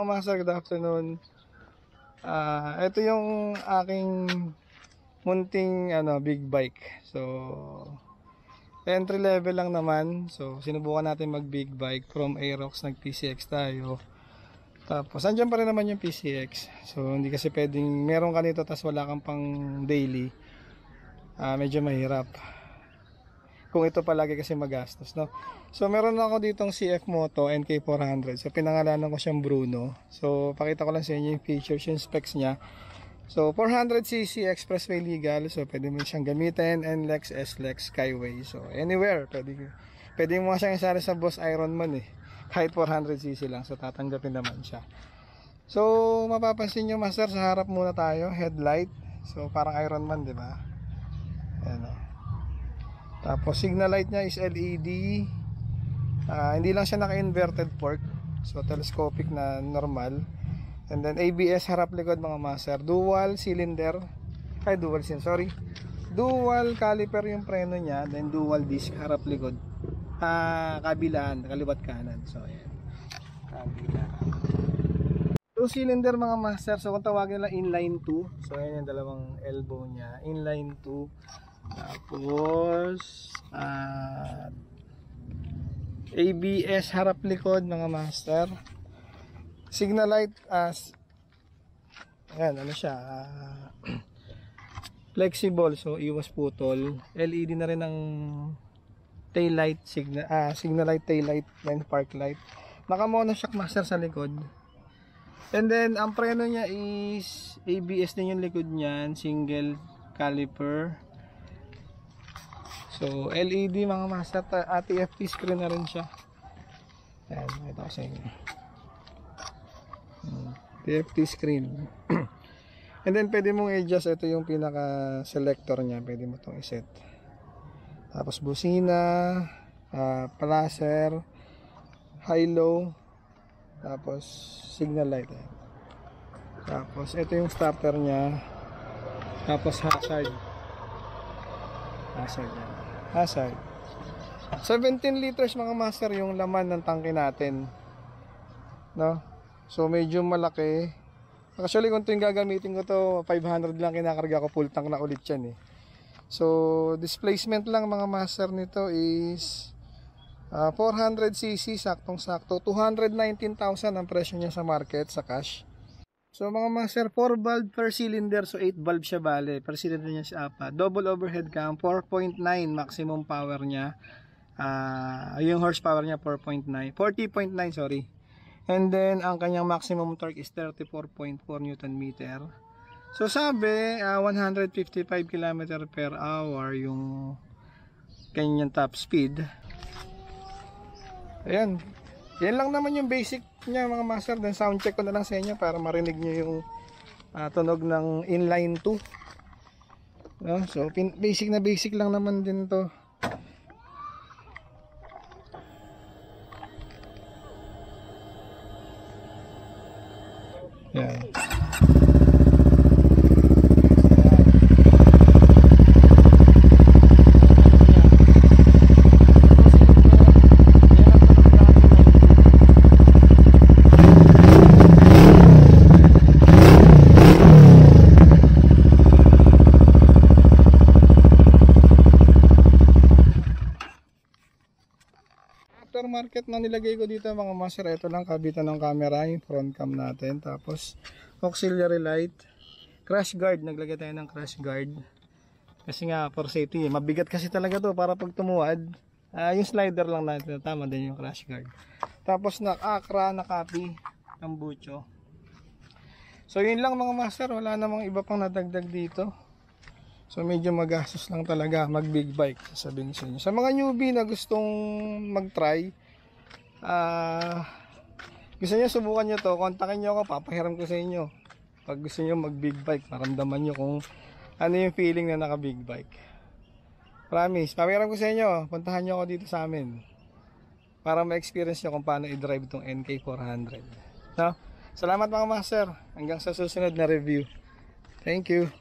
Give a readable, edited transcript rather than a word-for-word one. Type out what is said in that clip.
mga master, good afternoon. Ito yung aking munting big bike. So entry level lang naman. So sinubukan natin mag big bike from Aerox, nag PCX tayo. Tapos andyan pa rin naman yung PCX. So hindi kasi pwedeng meron ka nito tas wala kang pang daily. Medyo mahirap kung ito palagi kasi magastos, no? So meron ako ditong CF Moto NK400. So pinangalanan ko siyang Bruno. So pakita ko lang sa inyo yung features, yung specs niya. So 400cc expressway legal. So pwede mo siyang gamitin NLEX, SLEX, Skyway. So anywhere pwede mo siyang isali sa Boss Ironman eh. Kahit 400cc lang. So tatanggapin naman siya. So mapapansin nyo master, sa harap muna tayo, headlight. So parang Ironman, di ba? Ayan o. Tapos signal light niya is LED. Hindi lang siya naka-inverted fork. So telescopic na normal. And then ABS harap likod mga master. Dual caliper yung preno niya. Then dual disc harap likod. Kabilaan, kaliwat kanan. So ayan. Kabilaan. 2-cylinder mga master. So kung tawagin nila inline 2. So ayan yung dalawang elbow niya. Inline 2. Tapos ABS harap likod mga master. Signal light ayan, siya flexible, so iwas putol. LED na rin ang tail light, signal light, tail light, then park light. Naka monoshock master sa likod. And then ang preno niya is ABS din yung likod niyan, single caliper. So LED mga master, TFT screen na rin siya. Ayan, ito ko sa inyo. TFT screen. And then pwede mong i-adjust, ito yung pinaka selector niya, pwede mo itong iset. Tapos busina, placer, high-low, tapos signal light. Tapos ito yung starter niya. Tapos hazard yan. 17 liters mga master yung laman ng tangke natin, no? So medyo malaki. Actually kung ito yung gagamitin ko to, 500 lang kinakarga ko, full tank na ulit yan eh. So displacement lang mga master nito is 400cc, saktong sakto. 219,000 ang presyo niya sa market, sa cash. So mga master, 4 valve per cylinder, so 8 valve siya bale. Per cylinder niya siya apa. Double overhead cam, 4.9 maximum power niya. Yung horsepower niya 40.9 sorry. And then ang kanyang maximum torque is 34.4 Newton meter. So sabi 155 km per hour yung kanyang top speed. Ayan. Yan lang naman yung basic niya mga master. Then sound check ko na lang sa inyo para marinig nyo yung tunog ng inline 2, no? So basic lang naman din to. Yan. Market na nilagay ko dito mga master, ito lang kabitan ng camera, yung front cam natin, tapos auxiliary light, crash guard, naglagay tayo ng crash guard kasi nga for safety, mabigat kasi talaga to para pag tumuwad. Yung slider lang natin, tama din yung crash guard. Tapos naka-Acra, naka-copy ng bucho. So yun lang mga master, wala namang iba pang nadagdag dito. So medyo magastos lang talaga mag big bike, sasabihin sa inyo. Sa mga newbie na gustong mag-try, gusto nyo subukan nyo to, kontakin nyo ako, papahiram ko sa inyo. Pag gusto nyo mag big bike, maramdaman nyo kung ano yung feeling na naka big bike. Promise, papahiram ko sa inyo, puntahan nyo ako dito sa amin para ma-experience nyo kung paano i-drive itong NK400, no? Salamat mga master, hanggang sa susunod na review. Thank you.